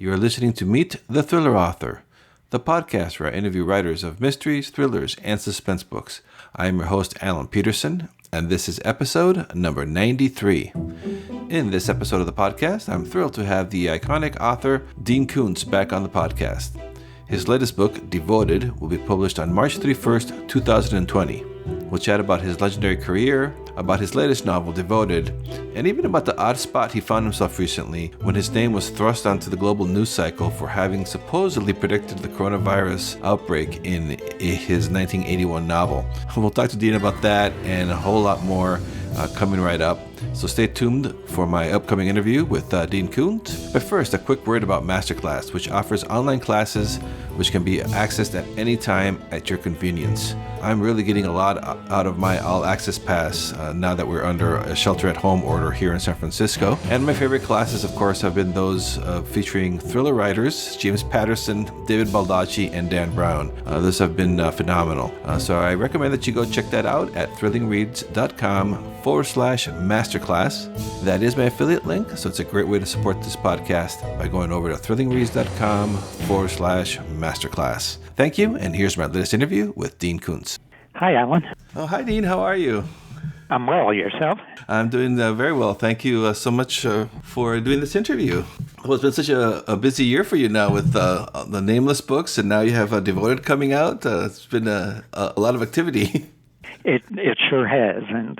You are listening to Meet the Thriller Author, the podcast where I interview writers of mysteries, thrillers, and suspense books. I am your host, Alan Peterson, and this is episode number 93. In this episode of the podcast, I'm thrilled to have the iconic author Dean Koontz back on the podcast. His latest book, Devoted, will be published on March 31st, 2020. We'll chat about his legendary career, about his latest novel, Devoted, and even about the odd spot he found himself recently when his name was thrust onto the global news cycle for having supposedly predicted the coronavirus outbreak in his 1981 novel. We'll talk to Dean about that and a whole lot more coming right up. So stay tuned for my upcoming interview with Dean Koontz. But first, a quick word about Masterclass, which offers online classes which can be accessed at any time at your convenience. I'm really getting a lot out of my All Access Pass now that we're under a shelter-at-home order here in San Francisco. And my favorite classes, of course, have been those featuring thriller writers, James Patterson, David Baldacci, and Dan Brown. Those have been phenomenal. So I recommend that you go check that out at thrillingreads.com/masterclass. That is my affiliate link, so it's a great way to support this podcast by going over to thrillingreads.com/masterclass. Thank you, and here's my latest interview with Dean Koontz. Hi, Alan. Oh, hi, Dean. How are you? I'm well. Yourself? I'm doing very well. Thank you so much for doing this interview. Well, it's been such a busy year for you now with the Nameless books, and now you have Devoted coming out. It's been a lot of activity. It sure has, and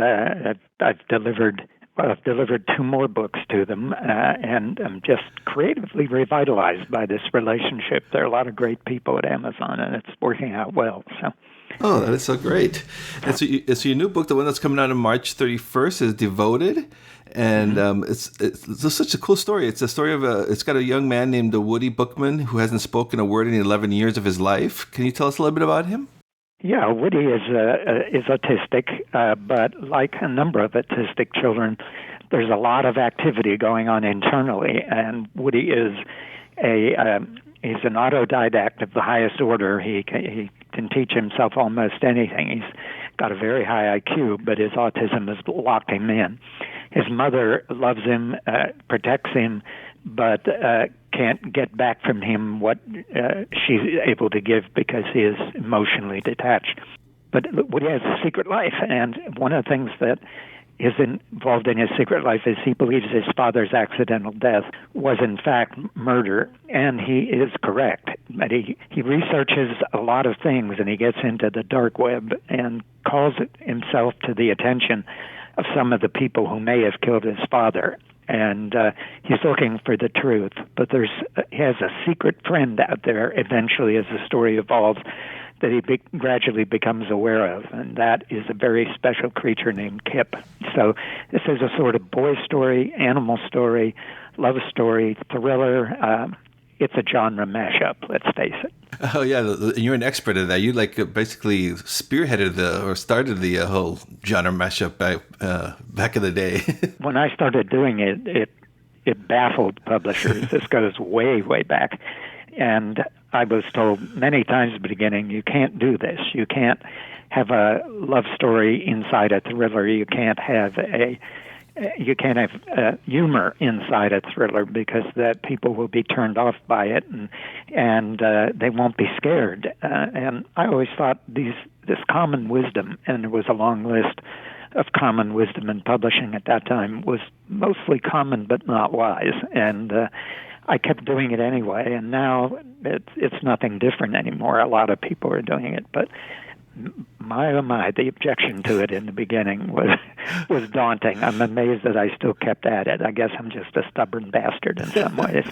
I've delivered 2 more books to them, and I'm just creatively revitalized by this relationship. There are a lot of great people at Amazon, and it's working out well. So. Oh, that is so great. And so your new book, the one that's coming out on March 31st, is Devoted. And it's such a cool story. It's a story of it's got a young man named Woody Bookman who hasn't spoken a word in 11 years of his life. Can you tell us a little bit about him? Yeah, Woody is autistic, but like a number of autistic children, there's a lot of activity going on internally, and Woody is he's an autodidact of the highest order. He can teach himself almost anything. He's got a very high IQ, but his autism has locked him in. His mother loves him, protects him, but can't get back from him what she's able to give because he is emotionally detached. But Woody has a secret life, and one of the things that is involved in his secret life is he believes his father's accidental death was in fact murder, and he is correct. But he researches a lot of things, and he gets into the dark web and calls himself to the attention of some of the people who may have killed his father. And he's looking for the truth. But he has a secret friend out there, eventually, as the story evolves, that he gradually becomes aware of. And that is a very special creature named Kip. So this is a sort of boy story, animal story, love story, thriller. It's a genre mashup, let's face it. Oh, yeah. You're an expert at that. You basically spearheaded or started the whole genre mashup back in the day. When I started doing it baffled publishers. This goes way, way back. And I was told many times at the beginning, you can't do this. You can't have a love story inside a thriller. You can't have humor inside a thriller because that people will be turned off by it and they won't be scared. And I always thought this common wisdom, and there was a long list of common wisdom in publishing at that time, was mostly common but not wise. And I kept doing it anyway, and now it's nothing different anymore. A lot of people are doing it, but my, the objection to it in the beginning was daunting. I'm amazed that I still kept at it. I guess I'm just a stubborn bastard in some ways.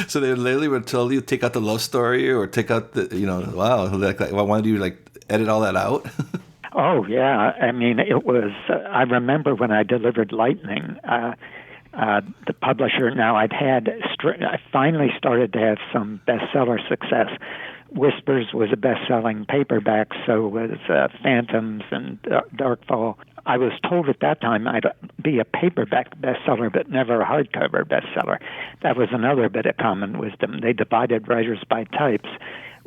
So they literally would tell you, take out the love story or take out the, wow, like I wanted you to edit all that out? Oh, yeah. I mean, it was, I remember when I delivered Lightning, the publisher, now I finally started to have some bestseller success. Whispers was a best-selling paperback, so was Phantoms and Darkfall. I was told at that time I'd be a paperback bestseller, but never a hardcover bestseller. That was another bit of common wisdom. They divided writers by types.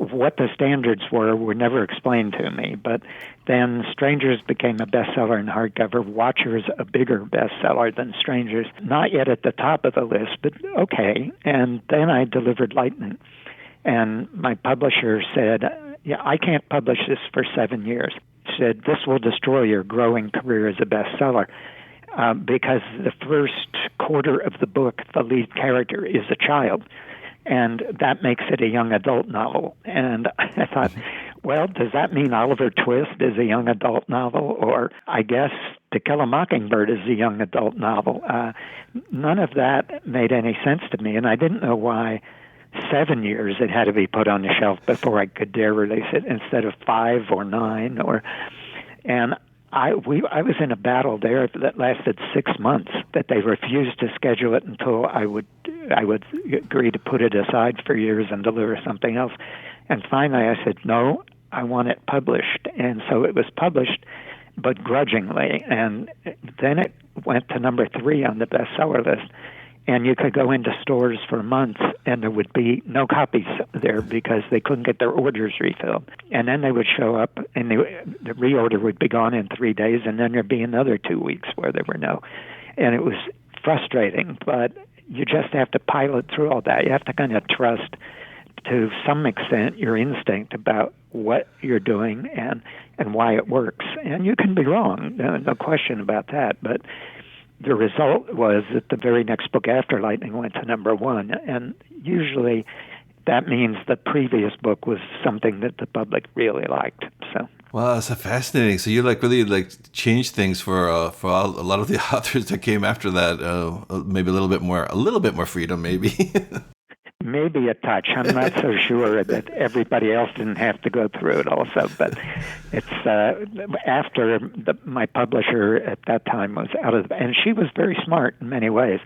what the standards were never explained to me. But then Strangers became a bestseller in hardcover, Watchers a bigger bestseller than Strangers. Not yet at the top of the list, but okay. And then I delivered Lightning. And my publisher said, yeah, I can't publish this for 7 years. He said, this will destroy your growing career as a bestseller. Because the first quarter of the book, the lead character is a child. And that makes it a young adult novel. And I thought, well, does that mean Oliver Twist is a young adult novel? Or I guess To Kill a Mockingbird is a young adult novel. None of that made any sense to me, and I didn't know why 7 years it had to be put on the shelf before I could dare release it instead of 5 or 9. And I was in a battle there that lasted 6 months, that they refused to schedule it until I would agree to put it aside for years and deliver something else. And finally I said, no, I want it published. And so it was published, but grudgingly. And then it went to number 3 on the bestseller list. And you could go into stores for months, and there would be no copies there because they couldn't get their orders refilled. And then they would show up, and the reorder would be gone in 3 days, and then there'd be another 2 weeks where there were no. And it was frustrating, but you just have to pilot through all that. You have to kind of trust, to some extent, your instinct about what you're doing and why it works. And you can be wrong, no question about that, but the result was that the very next book after Lightning went to number 1, and usually that means the previous book was something that the public really liked. So, wow, that's fascinating. So you really changed things for a lot of the authors that came after that. Maybe a little bit more freedom, maybe. Maybe a touch. I'm not so sure that everybody else didn't have to go through it also. But it's after my publisher at that time was out of and she was very smart in many ways.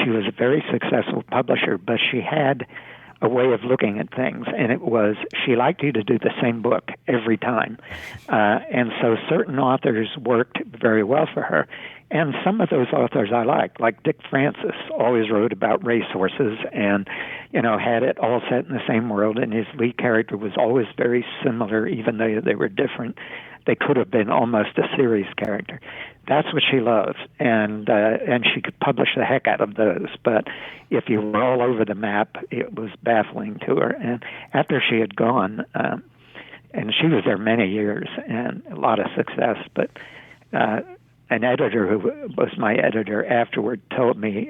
She was a very successful publisher, but she had a way of looking at things, and it was she liked you to do the same book every time. And so certain authors worked very well for her. And some of those authors I liked, like Dick Francis, always wrote about racehorses and, had it all set in the same world, and his lead character was always very similar, even though they were different. They could have been almost a series character. That's what she loves, and she could publish the heck out of those. But if you were all over the map, it was baffling to her. And after she had gone, and she was there many years and a lot of success, but an editor who was my editor afterward told me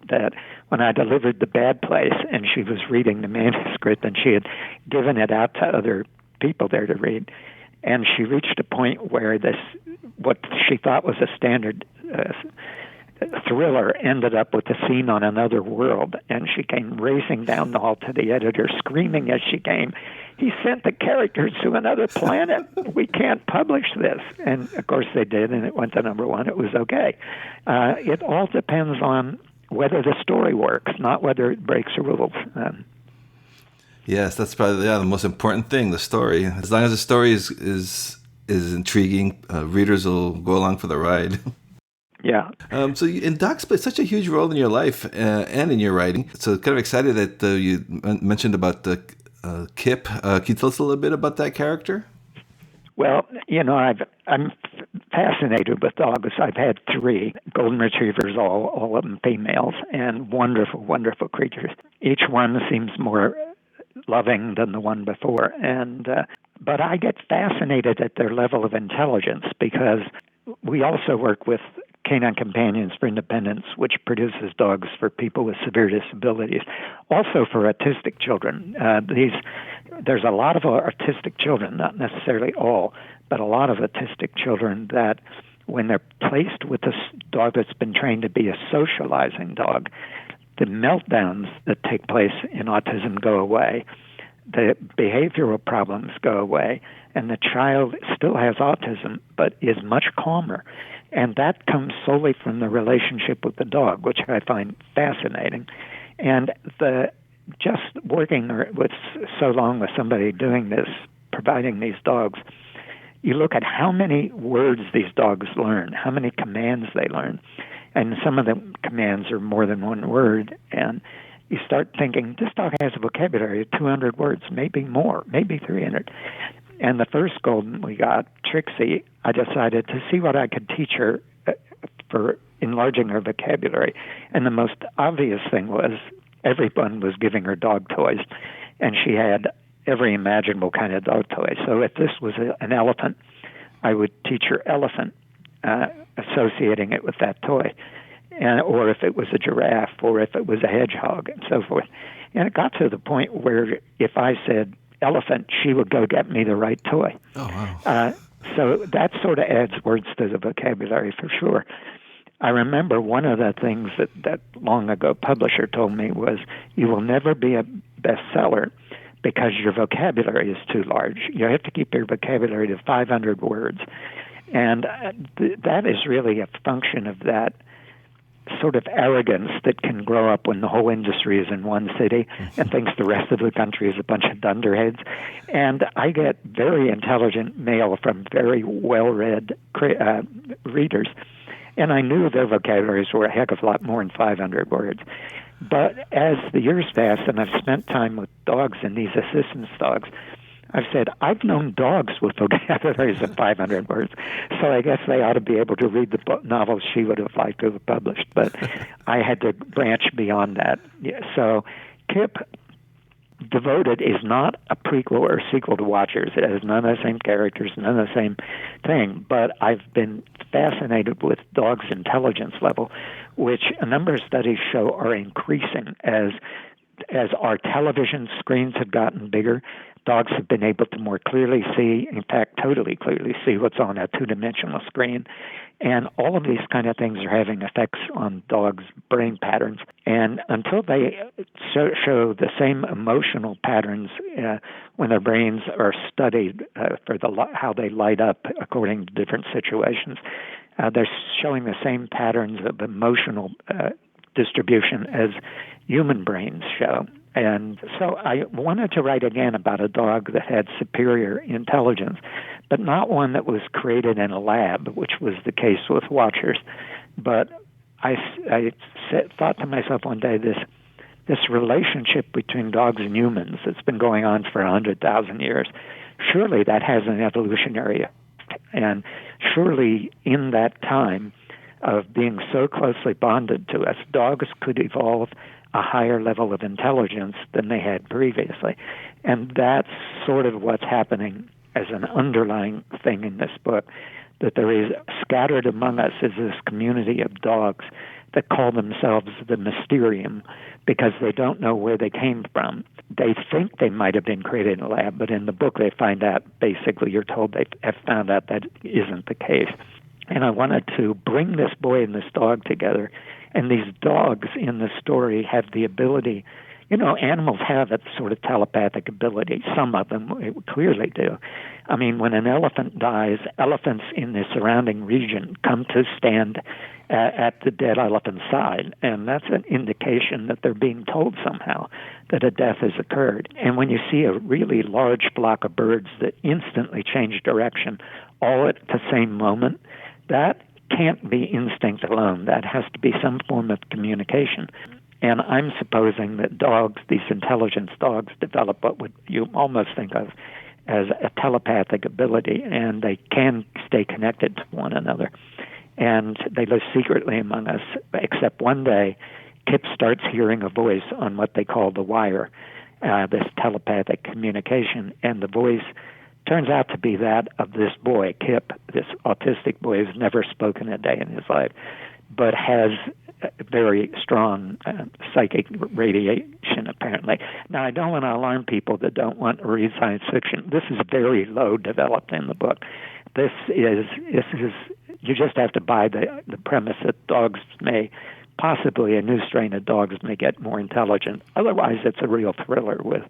that when I delivered The Bad Place and she was reading the manuscript and she had given it out to other people there to read, and she reached a point where what she thought was a standard thriller ended up with a scene on another world, and she came racing down the hall to the editor, screaming as she came, "He sent the characters to another planet. We can't publish this." And, of course, they did, and it went to number 1. It was okay. It all depends on whether the story works, not whether it breaks the rules. Yes, that's probably the most important thing, the story. As long as the story is intriguing, readers will go along for the ride. Yeah. And dogs play such a huge role in your life and in your writing. So kind of excited that you mentioned about Kip. Can you tell us a little bit about that character? Well, I'm fascinated with dogs. I've had 3 golden retrievers, all of them females, and wonderful, wonderful creatures. Each one seems more loving than the one before, but I get fascinated at their level of intelligence because we also work with Canine Companions for Independence, which produces dogs for people with severe disabilities, also for autistic children. There's a lot of autistic children, not necessarily all, but a lot of autistic children that when they're placed with a dog that's been trained to be a socializing dog, the meltdowns that take place in autism go away, the behavioral problems go away, and the child still has autism but is much calmer. And that comes solely from the relationship with the dog, which I find fascinating. And just working with so long with somebody doing this, providing these dogs, you look at how many words these dogs learn, how many commands they learn. And some of the commands are more than one word. And you start thinking, this dog has a vocabulary of 200 words, maybe more, maybe 300. And the first golden we got, Trixie, I decided to see what I could teach her for enlarging her vocabulary. And the most obvious thing was everyone was giving her dog toys, and she had every imaginable kind of dog toy. So if this was an elephant, I would teach her elephant, associating it with that toy. Or if it was a giraffe, or if it was a hedgehog, and so forth. And it got to the point where if I said elephant, she would go get me the right toy. Oh, wow. So that sort of adds words to the vocabulary for sure. I remember one of the things that long ago publisher told me was, you will never be a bestseller because your vocabulary is too large. You have to keep your vocabulary to 500 words. And that is really a function of that sort of arrogance that can grow up when the whole industry is in one city and thinks the rest of the country is a bunch of dunderheads. And I get very intelligent mail from very well-read readers, and I knew their vocabularies were a heck of a lot more than 500 words. But as the years pass and I've spent time with dogs and these assistance dogs, I've said, I've known dogs with vocabularies of 500 words, so I guess they ought to be able to read the novels she would have liked to have published. But I had to branch beyond that. Yeah, so Kip Devoted is not a prequel or sequel to Watchers. It has none of the same characters, none of the same thing. But I've been fascinated with dogs' intelligence level, which a number of studies show are increasing as our television screens have gotten bigger. Dogs have been able to more clearly see, in fact, totally clearly see what's on a two-dimensional screen. And all of these kind of things are having effects on dogs' brain patterns. And until they show the same emotional patterns when their brains are studied for how they light up according to different situations, they're showing the same patterns of emotional distribution as human brains show. And so I wanted to write again about a dog that had superior intelligence, but not one that was created in a lab, which was the case with Watchers. But I thought to myself one day, this relationship between dogs and humans that's been going on for 100,000 years, surely that has an evolutionary effect. And surely in that time of being so closely bonded to us, dogs could evolve a higher level of intelligence than they had previously. And that's sort of what's happening as an underlying thing in this book, that there is scattered among us is this community of dogs that call themselves the Mysterium because they don't know where they came from. They think they might have been created in a lab, but in the book they find out, basically you're told they have found out that isn't the case. And I wanted to bring this boy and this dog together. And these dogs in the story have the ability, animals have that sort of telepathic ability. Some of them clearly do. I mean, when an elephant dies, elephants in the surrounding region come to stand at the dead elephant's side. And that's an indication that they're being told somehow that a death has occurred. And when you see a really large flock of birds that instantly change direction all at the same moment, that can't be instinct alone. That has to be some form of communication. And I'm supposing that dogs, these intelligence dogs, develop what would you almost think of as a telepathic ability, and they can stay connected to one another. And they live secretly among us, except one day, Kip starts hearing a voice on what they call the wire, this telepathic communication, and the voice turns out to be that of this boy, Kip, this autistic boy who's never spoken a day in his life, but has very strong psychic radiation, apparently. Now, I don't want to alarm people that don't want to read science fiction. This is very low developed in the book. This is you just have to buy the premise that dogs may, possibly a new strain of dogs may get more intelligent. Otherwise, it's a real thriller with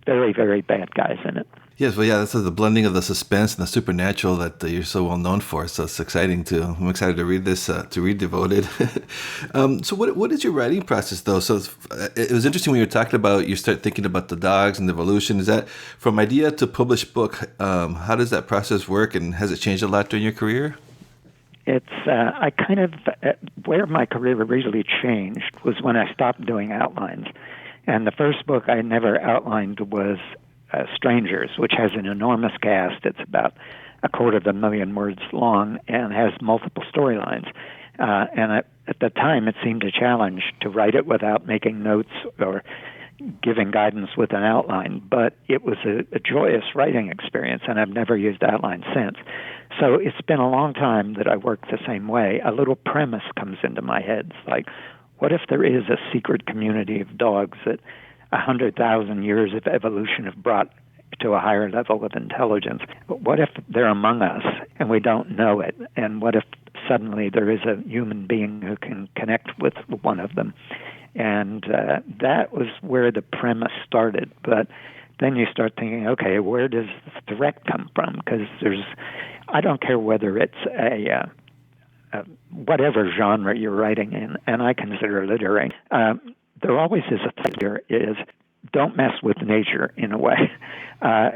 very, very bad guys in it. Yes, well, yeah, that's the blending of the suspense and the supernatural that you're so well known for. So it's exciting I'm excited to read this, to read Devoted. So what is your writing process, though? So it was interesting when you were talking about, you start thinking about the dogs and the evolution. Is that from idea to published book? How does that process work, and has it changed a lot during your career? It's I kind of where my career really changed was when I stopped doing outlines. And the first book I never outlined was Strangers, which has an enormous cast. It's about 250,000 words long and has multiple storylines. At the time, it seemed a challenge to write it without making notes or giving guidance with an outline. But it was a joyous writing experience, and I've never used outline since. So it's been a long time that I work the same way. A little premise comes into my head. It's like, what if there is a secret community of dogs that 100,000 years of evolution have brought to a higher level of intelligence? What if they're among us and we don't know it? And what if suddenly there is a human being who can connect with one of them? And that was where the premise started. But then you start thinking, okay, where does the threat come from? Because I don't care whether it's a whatever genre you're writing in, and I consider literary, there always is a threat here, is don't mess with nature in a way.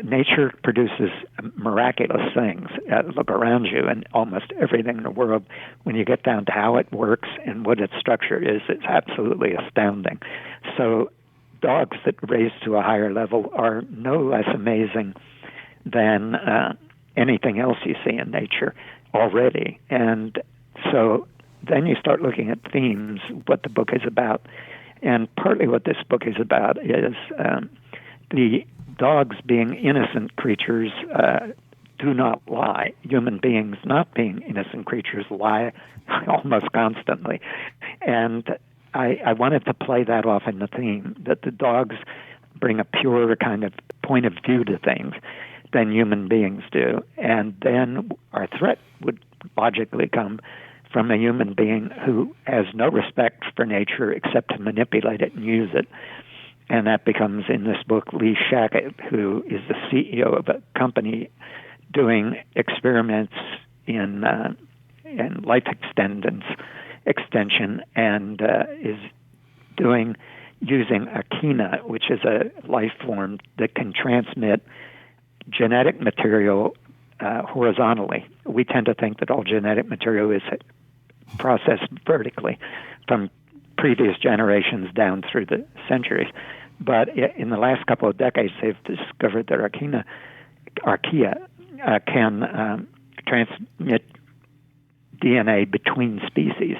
Nature produces miraculous things. Look around you, and almost everything in the world, when you get down to how it works and what its structure is, it's absolutely astounding. So dogs that raise to a higher level are no less amazing than anything else you see in nature already. And so then you start looking at themes, what the book is about. And partly what this book is about is the dogs being innocent creatures do not lie. Human beings not being innocent creatures lie almost constantly. And I wanted to play that off in the theme, that the dogs bring a purer kind of point of view to things than human beings do. And then our threat would logically come from a human being who has no respect for nature except to manipulate it and use it. And that becomes, in this book, Lee Shackett, who is the CEO of a company doing experiments in life extension and is using Akina, which is a life form that can transmit genetic material horizontally. We tend to think that all genetic material is processed vertically from previous generations down through the centuries. But in the last couple of decades, they've discovered that archaea can transmit DNA between species.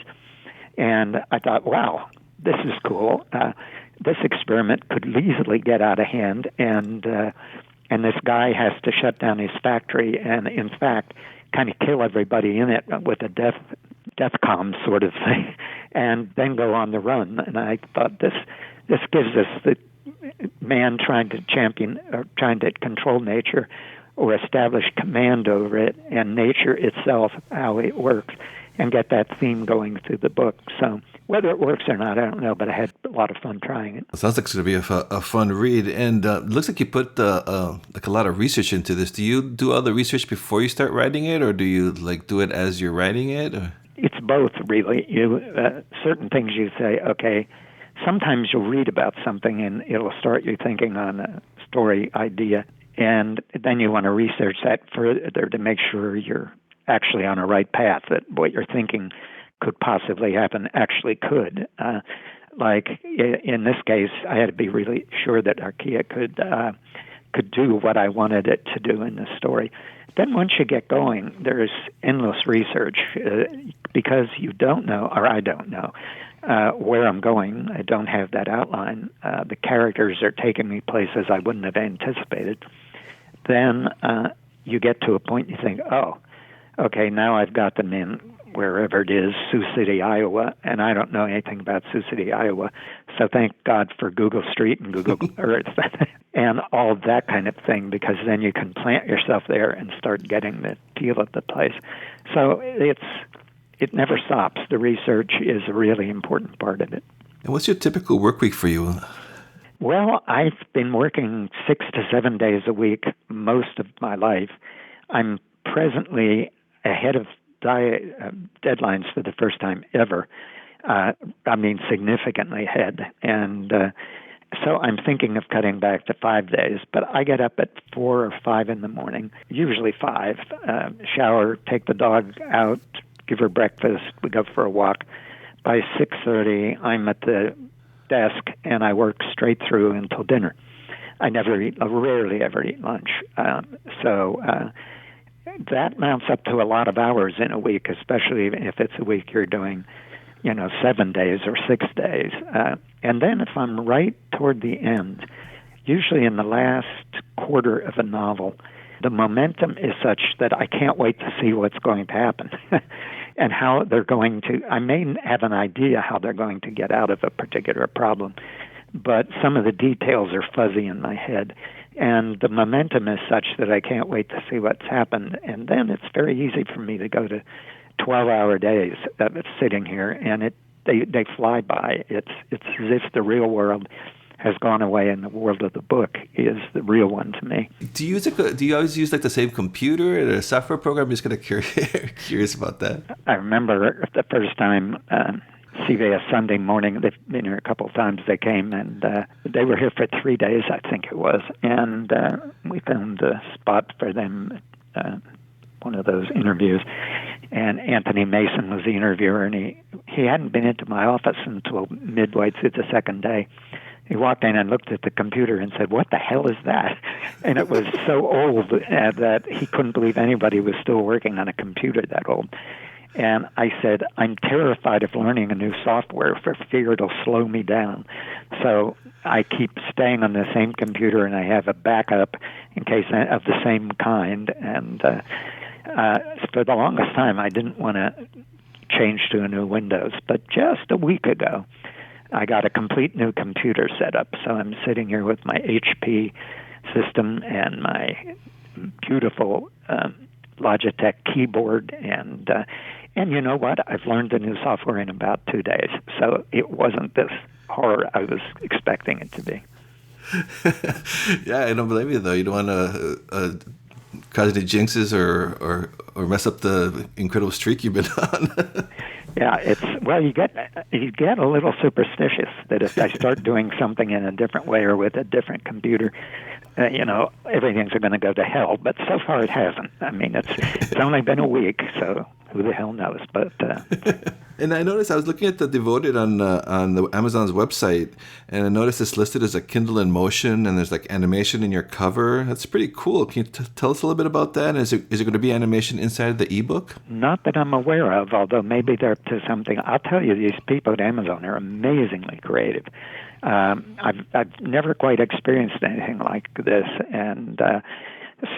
And I thought, wow, this is cool. This experiment could easily get out of hand, and this guy has to shut down his factory and, in fact, kind of kill everybody in it with a DEFCON sort of thing, and then go on the run. And I thought this gives us the man trying to champion or trying to control nature or establish command over it, and nature itself, how it works, and get that theme going through the book. So whether it works or not, I don't know, but I had a lot of fun trying it. It sounds like it's going to be a fun read, and it looks like you put like a lot of research into this. Do you do all the research before you start writing it, or do you do it as you're writing it? Or? It's both, really. Certain things you say, okay, sometimes you'll read about something and it'll start you thinking on a story idea, and then you want to research that further to make sure you're actually on a right path, that what you're thinking could possibly happen actually could. Like in this case, I had to be really sure that archaea could do what I wanted it to do in the story. Then once you get going, there's endless research because you don't know, or I don't know, where I'm going. I don't have that outline. The characters are taking me places I wouldn't have anticipated. Then you get to a point you think, oh, okay, now I've got them in wherever it is, Sioux City, Iowa, and I don't know anything about Sioux City, Iowa. So thank God for Google Street and Google Earth and all of that kind of thing, because then you can plant yourself there and start getting the feel of the place. So it never stops. The research is a really important part of it. And what's your typical work week for you? Well, I've been working 6 to 7 days a week most of my life. I'm presently ahead of deadlines for the first time ever. Significantly ahead. And so I'm thinking of cutting back to 5 days. But I get up at 4 or 5 in the morning, usually 5, shower, take the dog out, give her breakfast, we go for a walk. By 6:30, I'm at the desk, and I work straight through until dinner. I rarely ever eat lunch. So that mounts up to a lot of hours in a week, especially if it's a week you're doing, 7 days or 6 days. And then if I'm right toward the end, usually in the last quarter of a novel, the momentum is such that I can't wait to see what's going to happen and how they're going to, I may have an idea how they're going to get out of a particular problem, but some of the details are fuzzy in my head. And the momentum is such that I can't wait to see what's happened. And then it's very easy for me to go to 12-hour days of sitting here, and they fly by. It's as if the real world has gone away and the world of the book is the real one to me. Do you always use like the same computer or a software program? I'm just kind of curious about that. I remember the first time CBS Sunday Morning, they've been here a couple of times, they came, and they were here for 3 days, I think it was, and we found a spot for them, one of those interviews, and Anthony Mason was the interviewer, and he hadn't been into my office until midway through the second day. He walked in and looked at the computer and said, "What the hell is that?" And it was so old that he couldn't believe anybody was still working on a computer that old. And I said, "I'm terrified of learning a new software for fear it'll slow me down. So I keep staying on the same computer, and I have a backup in case of the same kind." And for the longest time, I didn't want to change to a new Windows. But just a week ago, I got a complete new computer set up. So I'm sitting here with my HP system and my beautiful Logitech keyboard, and you know what? I've learned the new software in about 2 days. So it wasn't this horror I was expecting it to be. Yeah, I don't blame you, though. You don't want to cause any jinxes or mess up the incredible streak you've been on. Yeah, you get a little superstitious that if I start doing something in a different way or with a different computer, everything's going to go to hell. But so far it hasn't. I mean, it's only been a week, so who the hell knows? But and I noticed I was looking at the Devoted on the Amazon's website, and I noticed it's listed as a Kindle in Motion, and there's like animation in your cover. That's pretty cool. Can you tell us a little bit about that? Is it going to be animation inside the ebook? Not that I'm aware of, although maybe they're up to something. I'll tell you, these people at Amazon are amazingly creative. I've never quite experienced anything like this, and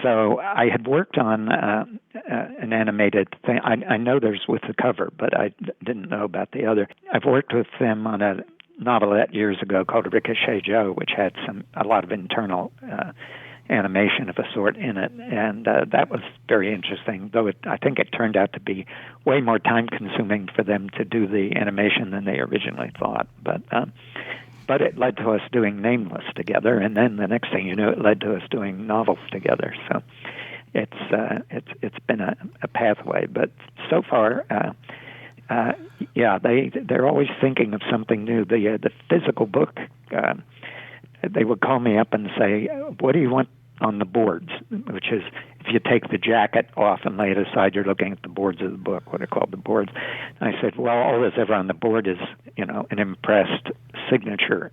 so I had worked on an animated thing. I know there's with the cover, but I didn't know about the other. I've worked with them on a novelette years ago called Ricochet Joe, which had a lot of internal animation of a sort in it, and that was very interesting, though I think it turned out to be way more time-consuming for them to do the animation than they originally thought. But it led to us doing Nameless together, and then the next thing you know, it led to us doing novels together. So it's been a pathway. But so far, they're always thinking of something new. The physical book, they would call me up and say, "What do you want on the boards?" Which is, if you take the jacket off and lay it aside, you're looking at the boards of the book, what are called the boards. And I said, well, all that's ever on the board is, an impressed signature.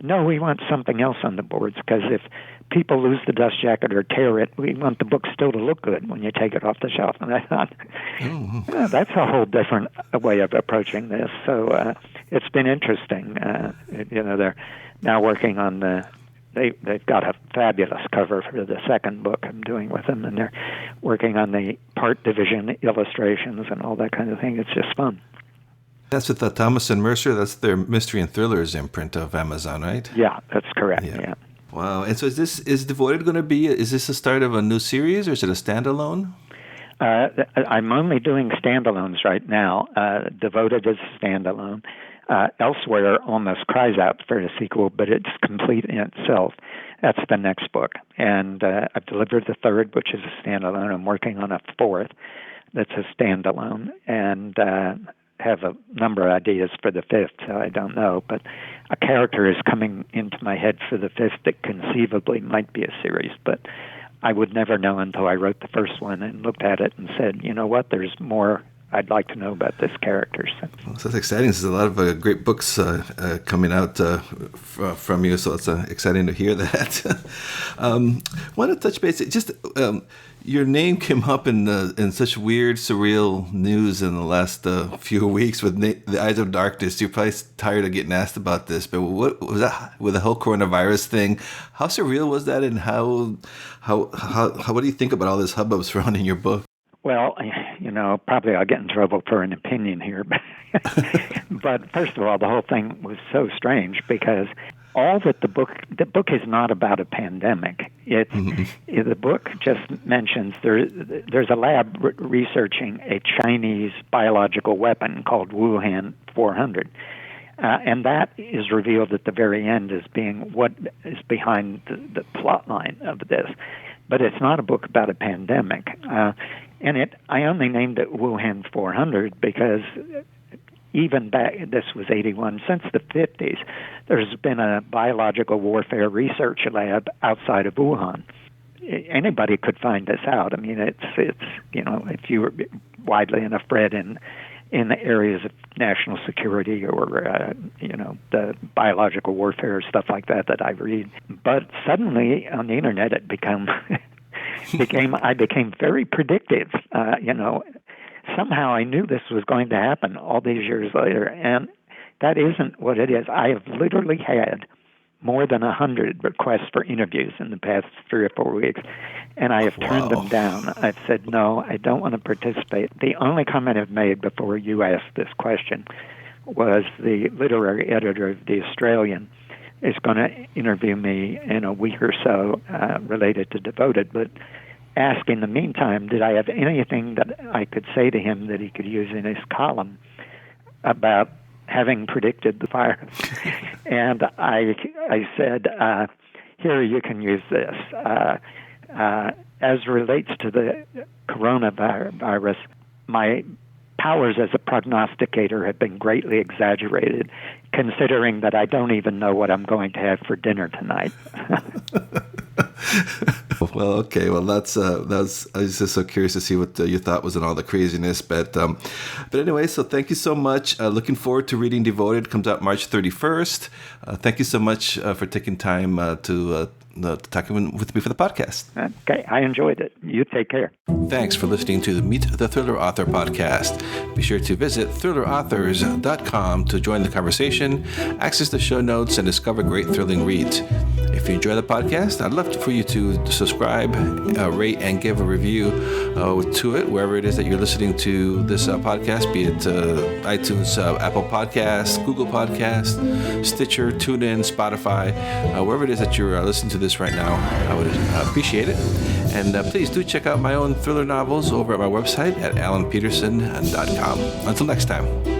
No, we want something else on the boards, because if people lose the dust jacket or tear it, we want the book still to look good when you take it off the shelf. And I thought, that's a whole different way of approaching this. So it's been interesting. They're now working on They've got a fabulous cover for the second book I'm doing with them, and they're working on the part division illustrations and all that kind of thing. It's just fun. That's with Thomas and Mercer. That's their mystery and thrillers imprint of Amazon, right? Yeah, that's correct. Yeah. Wow. And so is Devoted going to be? Is this the start of a new series, or is it a standalone? I'm only doing standalones right now. Devoted is standalone. Elsewhere almost cries out for a sequel, but it's complete in itself. That's the next book. And I've delivered the third, which is a standalone. I'm working on a fourth that's a standalone, and have a number of ideas for the fifth, so I don't know. But a character is coming into my head for the fifth that conceivably might be a series, but I would never know until I wrote the first one and looked at it and said, you know what, there's more I'd like to know about this character. Well, so that's exciting. There's a lot of great books coming out from you, so it's exciting to hear that. I want to touch base. Just your name came up in such weird, surreal news in the last few weeks with The Eyes of Darkness. You're probably tired of getting asked about this, but what was that with the whole coronavirus thing? How surreal was that, and how what do you think about all this hubbub surrounding your book? Well, probably I'll get in trouble for an opinion here, but first of all, the whole thing was so strange because all that the book is not about a pandemic. The book just mentions there's a lab researching a Chinese biological weapon called Wuhan 400. And that is revealed at the very end as being what is behind the plot line of this. But it's not a book about a pandemic. I only named it Wuhan 400 because even back, this was 81, since the 50s, there's been a biological warfare research lab outside of Wuhan. Anybody could find this out. I mean, it's if you were widely enough read in the areas of national security or the biological warfare stuff like that I read. But suddenly on the internet it I became very predictive. Somehow I knew this was going to happen all these years later, and that isn't what it is. I have literally had more than 100 requests for interviews in the past 3 or 4 weeks, and I have turned them down. I've said, no, I don't want to participate. The only comment I've made before you asked this question was the literary editor of The Australian is going to interview me in a week or so related to Devoted, but ask in the meantime, did I have anything that I could say to him that he could use in his column about having predicted the virus? And I said, here, you can use this. As relates to the coronavirus, my powers as a prognosticator have been greatly exaggerated, considering that I don't even know what I'm going to have for dinner tonight. Well, okay. Well, I was just so curious to see what you thought was in all the craziness. But anyway, so thank you so much. Looking forward to reading Devoted. It comes out March 31st. Thank you so much for taking time to talking with me for the podcast. Okay, I enjoyed it. You take care. Thanks for listening to the Meet the Thriller Author podcast. Be sure to visit thrillerauthors.com to join the conversation, access the show notes, and discover great thrilling reads. If you enjoy the podcast, I'd love for you to subscribe, rate, and give a review to it, wherever it is that you're listening to this podcast, be it iTunes, Apple Podcasts, Google Podcasts, Stitcher, TuneIn, Spotify, wherever it is that you're listening to this right now. I would appreciate it. And please do check out my own thriller novels over at my website at alanpeterson.com. Until next time.